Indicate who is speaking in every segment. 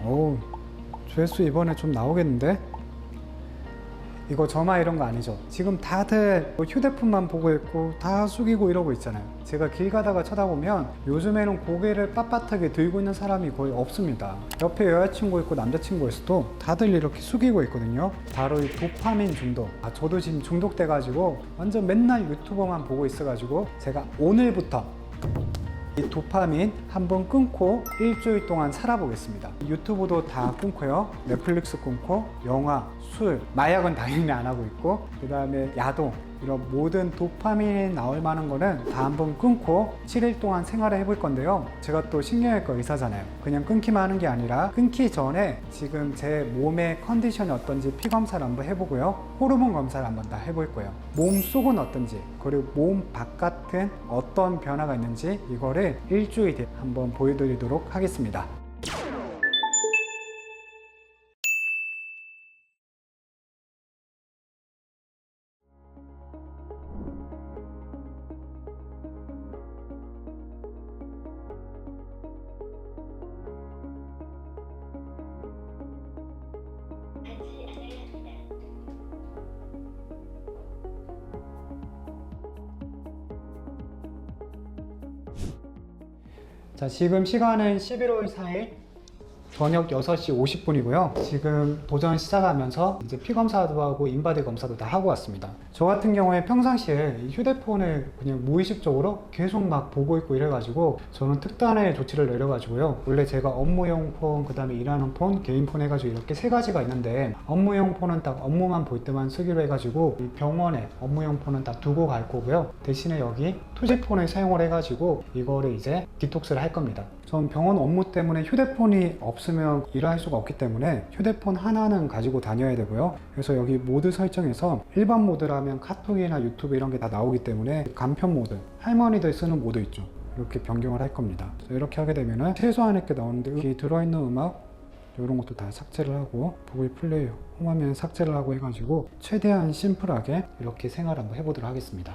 Speaker 1: 어우, 조회수 이번에 좀 나오겠는데? 이거 저만 이런 거 아니죠? 지금 다들 휴대폰만 보고 있고 다 숙이고 이러고 있잖아요. 제가 길 가다가 쳐다보면 요즘에는 고개를 빳빳하게 들고 있는 사람이 거의 없습니다. 옆에 여자친구 있고 남자친구 있어도 다들 이렇게 숙이고 있거든요. 바로 이 도파민 중독. 저도 지금 중독돼가지고 완전 맨날 유튜버만 보고 있어가지고 제가 오늘부터 이 도파민 한번 끊고 일주일 동안 살아보겠습니다. 유튜브도 다 끊고요. 넷플릭스 끊고 영화, 술, 마약은 당연히 안 하고 있고 그 다음에 야동 이런 모든 도파민이 나올 만한 거는 다 한번 끊고 7일 동안 생활을 해볼 건데요. 제가 또 신경외과 의사잖아요. 그냥 끊기만 하는 게 아니라 끊기 전에 지금 제 몸의 컨디션이 어떤지 피 검사를 한번 해보고요. 호르몬 검사를 한번 다 해볼 거예요. 몸 속은 어떤지 그리고 몸 바깥은 어떤 변화가 있는지 이거를 일주일 뒤에 한번 보여드리도록 하겠습니다. 자, 지금 시간은 11월 4일 저녁 6시 50분이고요. 지금 도전 시작하면서 이제 피 검사도 하고 인바디 검사도 다 하고 왔습니다. 저 같은 경우에 평상시에 휴대폰을 그냥 무의식적으로 계속 막 보고 있고 이래가지고 저는 특단의 조치를 내려가지고요. 원래 제가 업무용 폰, 그 다음에 일하는 폰, 개인 폰 해가지고 이렇게 세 가지가 있는데 업무용 폰은 딱 업무만 볼 때만 쓰기로 해가지고 이 병원에 업무용 폰은 다 두고 갈 거고요. 대신에 여기 투지폰을 사용을 해가지고 이거를 이제 디톡스를 할 겁니다. 전 병원 업무 때문에 휴대폰이 없으면 일을 할 수가 없기 때문에 휴대폰 하나는 가지고 다녀야 되고요. 그래서 여기 모드 설정에서 일반 모드라면 카톡이나 유튜브 이런 게 다 나오기 때문에 간편 모드, 할머니들 쓰는 모드 있죠. 이렇게 변경을 할 겁니다. 이렇게 하게 되면은 최소한의 게 나오는데 여기 들어있는 음악 이런 것도 다 삭제를 하고 구글 플레이 홈화면 삭제를 하고 해가지고 최대한 심플하게 이렇게 생활 한번 해보도록 하겠습니다.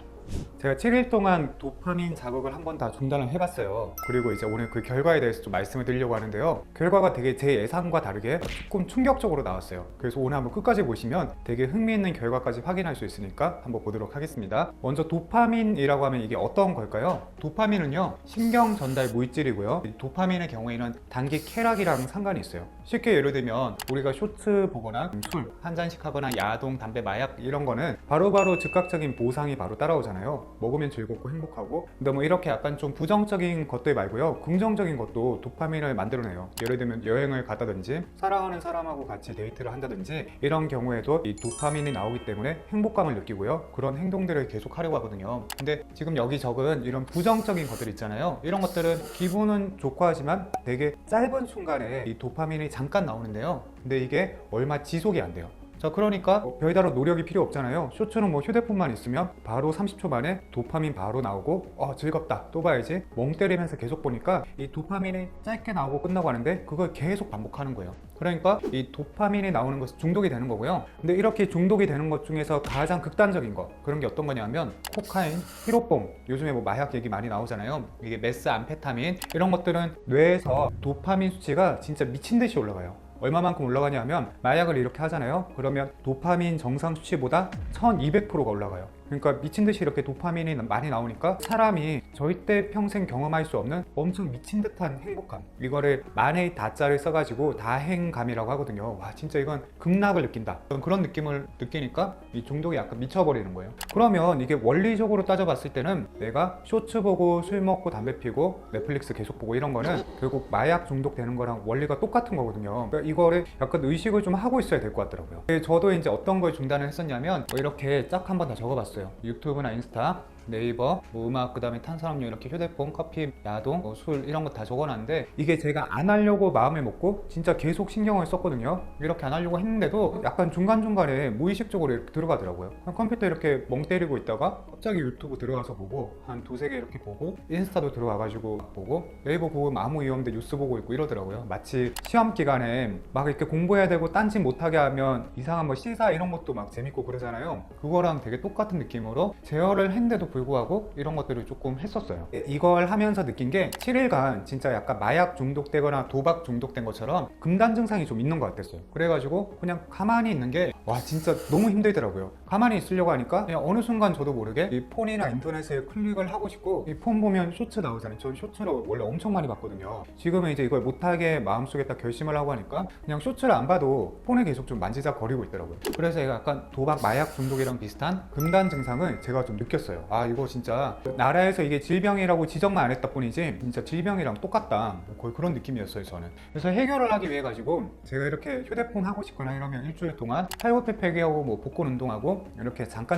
Speaker 1: 제가 7일 동안 도파민 자극을 한번 다 중단을 해봤어요. 그리고 이제 오늘 그 결과에 대해서 좀 말씀을 드리려고 하는데요. 결과가 되게 제 예상과 다르게 조금 충격적으로 나왔어요. 그래서 오늘 한번 끝까지 보시면 되게 흥미있는 결과까지 확인할 수 있으니까 한번 보도록 하겠습니다. 먼저 도파민이라고 하면 이게 어떤 걸까요? 도파민은요, 신경 전달 물질이고요. 도파민의 경우에는 단기 쾌락이랑 상관이 있어요. 쉽게 예를 들면 우리가 쇼츠 보거나 술 한 잔씩 하거나 야동, 담배, 마약 이런 거는 바로바로 즉각적인 보상이 바로 따라오잖아요. 먹으면 즐겁고 행복하고. 근데 뭐 이렇게 약간 좀 부정적인 것들 말고요, 긍정적인 것도 도파민을 만들어내요. 예를 들면 여행을 갔다든지 사랑하는 사람하고 같이 데이트를 한다든지 이런 경우에도 이 도파민이 나오기 때문에 행복감을 느끼고요, 그런 행동들을 계속 하려고 하거든요. 근데 지금 여기 적은 이런 부정적인 것들 있잖아요. 이런 것들은 기분은 좋고 하지만 되게 짧은 순간에 이 도파민이 잠깐 나오는데요. 근데 이게 얼마 지속이 안 돼요. 자, 그러니까 별다른 노력이 필요 없잖아요. 쇼츠는 뭐 휴대폰만 있으면 바로 30초 만에 도파민 바로 나오고 즐겁다, 또 봐야지, 멍 때리면서 계속 보니까 이 도파민이 짧게 나오고 끝나고 하는데 그걸 계속 반복하는 거예요. 그러니까 이 도파민이 나오는 것이 중독이 되는 거고요. 근데 이렇게 중독이 되는 것 중에서 가장 극단적인 거, 그런 게 어떤 거냐면 코카인, 히로뽕, 요즘에 뭐 마약 얘기 많이 나오잖아요. 이게 메스암페타민, 이런 것들은 뇌에서 도파민 수치가 진짜 미친 듯이 올라가요. 얼마만큼 올라가냐 하면 마약을 이렇게 하잖아요. 그러면 도파민 정상 수치보다 1200%가 올라가요. 그러니까 미친 듯이 이렇게 도파민이 많이 나오니까 사람이 절대 평생 경험할 수 없는 엄청 미친 듯한 행복감, 이거를 만의 다자를 써가지고 다행감이라고 하거든요. 와, 진짜 이건 극락을 느낀다, 그런 느낌을 느끼니까 이 중독이 약간 미쳐버리는 거예요. 그러면 이게 원리적으로 따져봤을 때는 내가 쇼츠 보고 술 먹고 담배 피고 넷플릭스 계속 보고 이런 거는 결국 마약 중독되는 거랑 원리가 똑같은 거거든요. 그러니까 이거를 약간 의식을 좀 하고 있어야 될 것 같더라고요. 저도 이제 어떤 걸 중단을 했었냐면 이렇게 쫙 한번 다 적어봤어요. 유튜브나 인스타, 네이버, 뭐 음악, 그 다음에 탄산음료, 이렇게 휴대폰, 커피, 야동, 술 이런 거 다 적어놨는데 이게 제가 안 하려고 마음을 먹고 진짜 계속 신경을 썼거든요. 이렇게 안 하려고 했는데도 약간 중간중간에 무의식적으로 이렇게 들어가더라고요. 컴퓨터 이렇게 멍 때리고 있다가 갑자기 유튜브 들어가서 보고 한 두세 개 이렇게 보고 인스타도 들어가가지고 보고 네이버 보고 아무 이유 없는데 뉴스 보고 있고 이러더라고요. 마치 시험 기간에 막 이렇게 공부해야 되고 딴짓 못하게 하면 이상한 뭐 시사 이런 것도 막 재밌고 그러잖아요. 그거랑 되게 똑같은 느낌으로 제어를 했는데도 불구하고 이런 것들을 조금 했었어요. 이걸 하면서 느낀 게 7일간 진짜 약간 마약 중독되거나 도박 중독된 것처럼 금단 증상이 좀 있는 것 같았어요. 그래가지고 그냥 가만히 있는 게 와 진짜 너무 힘들더라고요. 가만히 있으려고 하니까 그냥 어느 순간 저도 모르게 이 폰이나 인터넷에 클릭을 하고 싶고, 이 폰 보면 쇼츠 나오잖아요. 전 쇼츠를 원래 엄청 많이 봤거든요. 지금은 이제 이걸 못하게 마음속에 딱 결심을 하고 하니까 그냥 쇼츠를 안 봐도 폰에 계속 좀 만지작거리고 있더라고요. 그래서 얘가 약간 도박 마약 중독이랑 비슷한 금단 증상을 제가 좀 느꼈어요. 아 이거 진짜 나라에서 이게 질병이라고 지정만 안 했다 뿐이지 진짜 질병이랑 똑같다, 거의 그런 느낌이었어요 저는. 그래서 해결을 하기 위해 가지고 제가 이렇게 휴대폰 하고 싶거나 이러면 일주일 동안 팔굽혀 펴기하고 뭐 복근 운동하고 이렇게 잠깐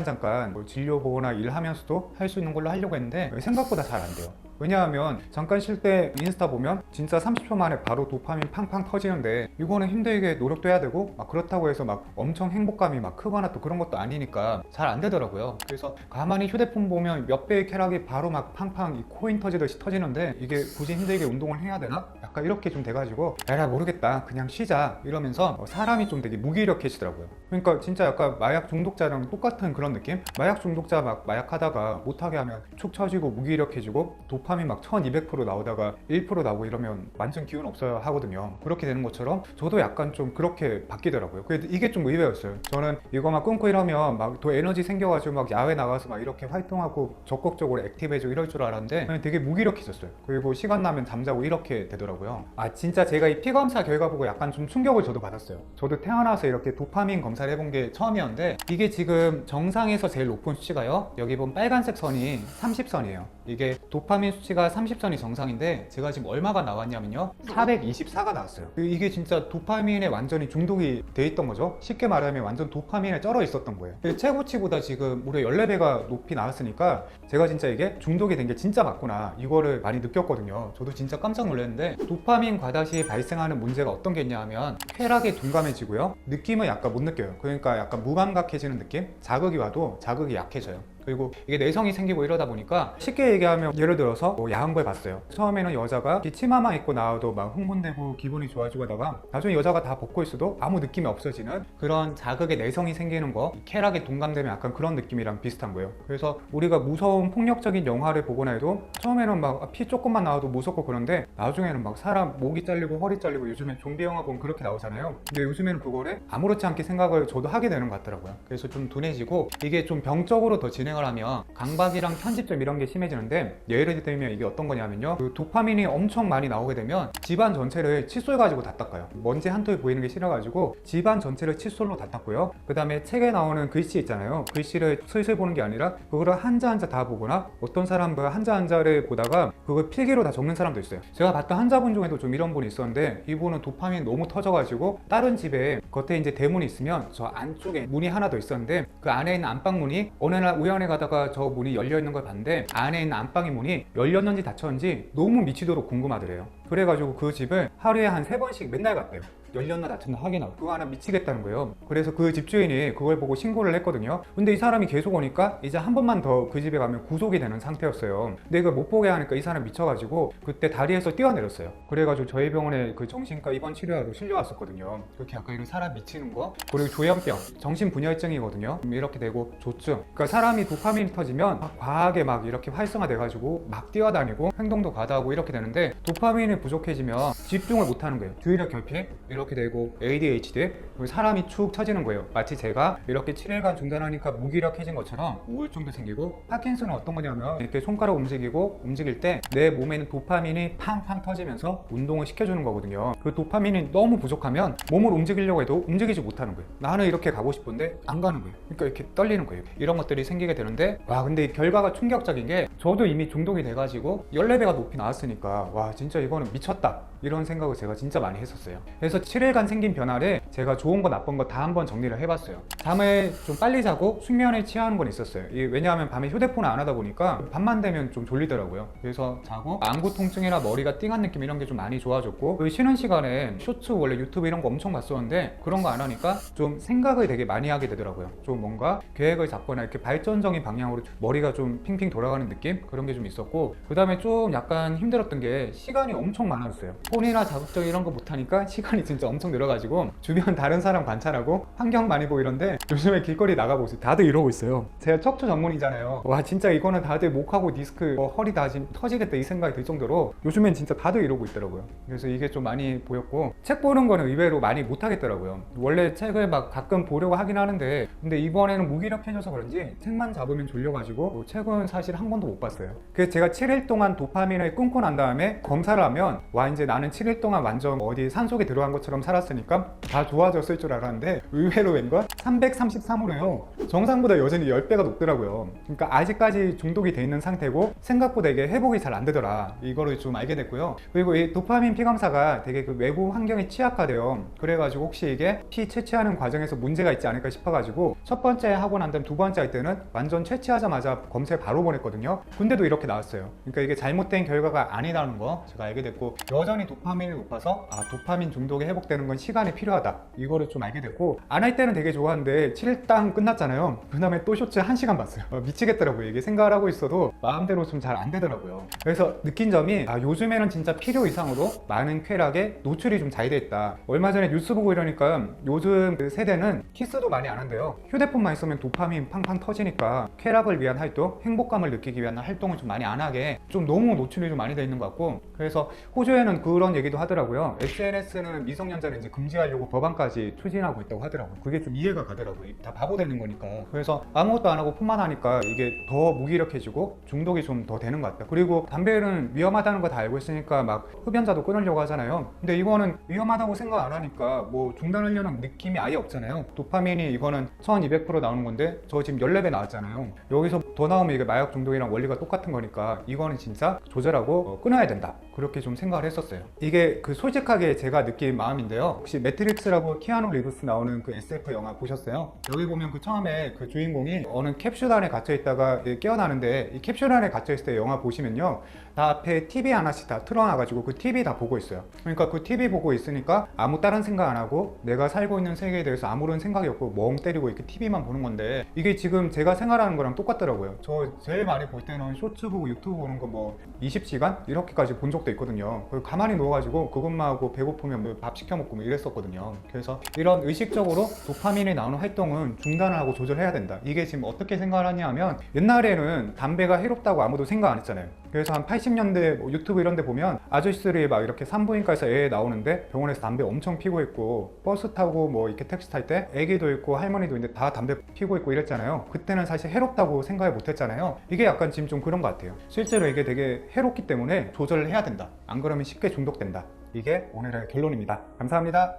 Speaker 1: 뭐 진료 보거나 일하면서도 할 수 있는 걸로 하려고 했는데 생각보다 잘 안 돼요. 왜냐하면 잠깐 쉴 때 인스타 보면 진짜 30초 만에 바로 도파민 팡팡 터지는데, 이거는 힘들게 노력도 해야 되고 막 그렇다고 해서 막 엄청 행복감이 막 크거나 또 그런 것도 아니니까 잘 안 되더라고요. 그래서 가만히 휴대폰 보면 몇 배의 쾌락이 바로 막 팡팡 이 코인 터지듯이 터지는데, 이게 굳이 힘들게 운동을 해야 되나? 약간 이렇게 좀 돼가지고 에라 모르겠다 그냥 쉬자 이러면서 사람이 좀 되게 무기력해지더라고요. 그러니까 진짜 약간 마약 중독자랑 똑같은 그런 느낌? 마약 중독자 막 마약하다가 못하게 하면 축 처지고 무기력해지고 도파민 막 1200% 나오다가 1% 나오고 이러면 완전 기운 없어야 하거든요. 그렇게 되는 것처럼 저도 약간 좀 그렇게 바뀌더라고요. 그래도 이게 좀 의외였어요. 저는 이거 막 끊고 이러면 막 더 에너지 생겨가지고 막 야외 나가서 막 이렇게 활동하고 적극적으로 액티브해지고 이럴 줄 알았는데 그냥 되게 무기력했었어요. 그리고 시간 나면 잠자고 이렇게 되더라고요. 아 진짜 제가 이 피 검사 결과 보고 약간 좀 충격을 저도 받았어요. 저도 태어나서 이렇게 도파민 검사를 해본 게 처음이었는데, 이게 지금 정상에서 제일 높은 수치가요, 여기 보면 빨간색 선이 30선이에요 이게 도파민 수치가 30선이 정상인데 제가 지금 얼마가 나왔냐면요 424가 나왔어요. 이게 진짜 도파민에 완전히 중독이 돼 있던 거죠. 쉽게 말하면 완전 도파민에 쩔어 있었던 거예요. 최고치보다 지금 무려 14배가 높이 나왔으니까 제가 진짜 이게 중독이 된 게 진짜 맞구나 이거를 많이 느꼈거든요. 저도 진짜 깜짝 놀랐는데, 도파민 과다 시 발생하는 문제가 어떤 게 있냐 하면 쾌락에 둔감해지고요, 느낌을 약간 못 느껴요. 그러니까 약간 무감각해지는 느낌? 자극이 와도 자극이 약해져요. 그리고 이게 내성이 생기고 이러다 보니까, 쉽게 얘기하면 예를 들어서 뭐 야한 걸 봤어요. 처음에는 여자가 치마만 입고 나와도 막 흥분되고 기분이 좋아지고 하다가 나중에 여자가 다 벗고 있어도 아무 느낌이 없어지는 그런 자극에 내성이 생기는 거, 쾌락에 동감되면 약간 그런 느낌이랑 비슷한 거예요. 그래서 우리가 무서운 폭력적인 영화를 보거나 해도 처음에는 막 피 조금만 나와도 무섭고 그런데 나중에는 막 사람 목이 잘리고 허리 잘리고, 요즘에 좀비 영화 보면 그렇게 나오잖아요. 근데 요즘에는 그거를 아무렇지 않게 생각을 저도 하게 되는 것 같더라고요. 그래서 좀 둔해지고, 이게 좀 병적으로 더 진행을 하면 강박이랑 편집점 이런 게 심해지는데, 예를 들면 이게 어떤 거냐면요, 그 도파민이 엄청 많이 나오게 되면 집안 전체를 칫솔 가지고 다 닦아요. 먼지 한 톨 보이는 게 싫어가지고 집안 전체를 칫솔로 다 닦고요. 그 다음에 책에 나오는 글씨 있잖아요, 글씨를 슬슬 보는 게 아니라 그거를 한자 한자 다 보거나, 어떤 사람은 한자 한자를 보다가 그걸 필기로 다 적는 사람도 있어요. 제가 봤던 한자분 중에도 좀 이런 분이 있었는데, 이분은 도파민 너무 터져가지고 다른 집에 겉에 이제 대문이 있으면 저 안쪽에 문이 하나 더 있었는데, 그 안에 있는 안방문이 어느 날 우연히 가다가 저 문이 열려있는 걸 봤는데, 안에 있는 안방의 문이 열렸는지 닫혔는지 너무 미치도록 궁금하더래요. 그래가지고 그 집을 하루에 한 3번씩 맨날 갔대요. 열렸나 닫혔나 확인하고. 그거 하나 미치겠다는 거예요. 그래서 그 집주인이 그걸 보고 신고를 했거든요. 근데 이 사람이 계속 오니까 이제 한 번만 더 그 집에 가면 구속이 되는 상태였어요. 근데 이걸 못 보게 하니까 이 사람 미쳐가지고 그때 다리에서 뛰어내렸어요. 그래가지고 저희 병원에 그 정신과 입원 치료하러 실려왔었거든요. 그렇게 약간 이런 사람 미치는 거, 그리고 조현병, 정신분열증이거든요. 이렇게 되고 조증. 그러니까 사람이 도파민이 터지면 막 과하게 막 이렇게 활성화돼가지고 막 뛰어다니고 행동도 과다하고 이렇게 되는데, 도파민이 부족해지면 집중을 못하는 거예요. 주의력 결핍 이렇게 되고 ADHD, 사람이 축 처지는 거예요. 마치 제가 이렇게 7일간 중단하니까 무기력해진 것처럼 우울증도 생기고, 파킨슨은 어떤 거냐면 이렇게 손가락 움직일 때 내 몸에는 도파민이 팡팡 터지면서 운동을 시켜주는 거거든요. 그 도파민이 너무 부족하면 몸을 움직이려고 해도 움직이지 못하는 거예요. 나는 이렇게 가고 싶은데 안 가는 거예요. 그러니까 이렇게 떨리는 거예요. 이런 것들이 생기게 되는데, 와 근데 이 결과가 충격적인 게, 저도 이미 중독이 돼가지고 14배가 높이 나왔으니까 와 진짜 이거는 미쳤다 이런 생각을 제가 진짜 많이 했었어요. 그래서 7일간 생긴 변화를 제가 좋은 거 나쁜 거 다 한번 정리를 해봤어요. 잠을 좀 빨리 자고 숙면을 취하는 건 있었어요. 왜냐하면 밤에 휴대폰을 안 하다 보니까 밤만 되면 좀 졸리더라고요. 그래서 자고 안구 통증이나 머리가 띵한 느낌 이런 게 좀 많이 좋아졌고, 그 쉬는 시간에 쇼츠 원래 유튜브 이런 거 엄청 봤었는데 그런 거 안 하니까 좀 생각을 되게 많이 하게 되더라고요. 좀 뭔가 계획을 잡거나 이렇게 발전적인 방향으로 머리가 좀 핑핑 돌아가는 느낌? 그런 게 좀 있었고, 그 다음에 좀 약간 힘들었던 게 시간이 엄청 많아졌어요. 폰이나 자극적 이런 거 못하니까 시간이 진짜 엄청 늘어가지고 주변 다른 사람 관찰하고 환경 많이 보고 이런데 요즘에 길거리 나가보세요. 다들 이러고 있어요. 제가 척추 전문이잖아요. 와 진짜 이거는 다들 목하고 디스크 허리 다 지금 터지겠다 이 생각이 들 정도로 요즘엔 진짜 다들 이러고 있더라고요. 그래서 이게 좀 많이 보였고 책 보는 거는 의외로 많이 못하겠더라고요. 원래 책을 막 가끔 보려고 하긴 하는데 근데 이번에는 무기력해져서 그런지 책만 잡으면 졸려가지고 책은 사실 한 번도 못 봤어요. 그래서 제가 7일 동안 도파민을 끊고 난 다음에 검사를 하면 와 이제 나는 7일 동안 완전 어디 산속에 들어간 것처럼 살았으니까 다 좋아졌을 줄 알았는데 의외로 웬걸 333으로 해요. 정상보다 여전히 10배가 높더라고요. 그러니까 아직까지 중독이 돼 있는 상태고 생각보다 이게 회복이 잘 안 되더라. 이거를 좀 알게 됐고요. 그리고 이 도파민 피검사가 되게 그 외부 환경에 취약하대요. 그래가지고 혹시 이게 피 채취하는 과정에서 문제가 있지 않을까 싶어가지고 첫 번째 하고 난 다음 두 번째 할 때는 완전 채취하자마자 검사에 바로 보냈거든요. 근데도 이렇게 나왔어요. 그러니까 이게 잘못된 결과가 아니라는 거 제가 알게 됐고 여전히 도파민이 높아서 도파민 중독이 회복되는 건 시간이 필요하다. 이거를 좀 알게 됐고 안 할 때는 되게 좋았는데 7일 끝났잖아요. 그 다음에 또 쇼츠 1시간 봤어요. 미치겠더라고요. 이게 생각을 하고 있어도 마음대로 좀 잘 안 되더라고요. 그래서 느낀 점이 요즘에는 진짜 필요 이상으로 많은 쾌락에 노출이 좀 잘 돼 있다. 얼마 전에 뉴스 보고 이러니까 요즘 그 세대는 키스도 많이 안 한대요. 휴대폰만 있으면 도파민 팡팡 터지니까 쾌락을 위한 활동, 행복감을 느끼기 위한 활동을 좀 많이 안 하게 좀 너무 노출이 좀 많이 돼 있는 것 같고 그래서 호주에는 그런 얘기도 하더라고요. SNS는 미성년자를 이제 금지하려고 법안까지 추진하고 있다고 하더라고요. 그게 좀 이해가 가더라고요. 다 바보 되는 거니까. 그래서 아무것도 안 하고 폰만 하니까 이게 더 무기력해지고 중독이 좀 더 되는 것 같다. 그리고 담배는 위험하다는 거 다 알고 있으니까 막 흡연자도 끊으려고 하잖아요. 근데 이거는 위험하다고 생각 안 하니까 뭐 중단하려는 느낌이 아예 없잖아요. 도파민이 이거는 1200% 나오는 건데 저 지금 14배 나왔잖아요. 여기서 더 나오면 이게 마약 중독이랑 원리가 똑같은 거니까 이거는 진짜 조절하고 끊어야 된다. 그렇게 좀 생각을 했었어요. 이게 그 솔직하게 제가 느낀 마음인데요. 혹시 매트릭스라고 키아누 리브스 나오는 그 SF 영화 보셨어요? 여기 보면 그 처음에 그 주인공이 어느 캡슐 안에 갇혀 있다가 깨어나는데 이 캡슐 안에 갇혀 있을 때 영화 보시면요. 다 앞에 TV 하나씩 다 틀어놔가지고 그 TV 다 보고 있어요. 그러니까 그 TV 보고 있으니까 아무 다른 생각 안 하고 내가 살고 있는 세계에 대해서 아무런 생각이 없고 멍 때리고 이렇게 TV만 보는 건데 이게 지금 제가 생활하는 거랑 똑같더라고요. 저 제일 많이 볼 때는 쇼츠 보고 유튜브 보는 거 뭐 20시간? 이렇게까지 본 적도 있거든요. 가만히 누워가지고 그것만 하고 배고프면 뭐 밥 시켜 먹고 뭐 이랬었거든요. 그래서 이런 의식적으로 도파민이 나오는 활동은 중단을 하고 조절해야 된다. 이게 지금 어떻게 생각을 하냐 하면 옛날에는 담배가 해롭다고 아무도 생각 안 했잖아요. 그래서 한 80년대 뭐 유튜브 이런 데 보면 아저씨들이 막 이렇게 산부인과에서 애 나오는데 병원에서 담배 엄청 피고 있고 버스 타고 뭐 이렇게 택시 탈 때 애기도 있고 할머니도 있는데 다 담배 피고 있고 이랬잖아요. 그때는 사실 해롭다고 생각을 못 했잖아요. 이게 약간 지금 좀 그런 것 같아요. 실제로 이게 되게 해롭기 때문에 조절을 해야 된다. 안 그러면 쉽게 중독된다. 이게 오늘의 결론입니다. 감사합니다.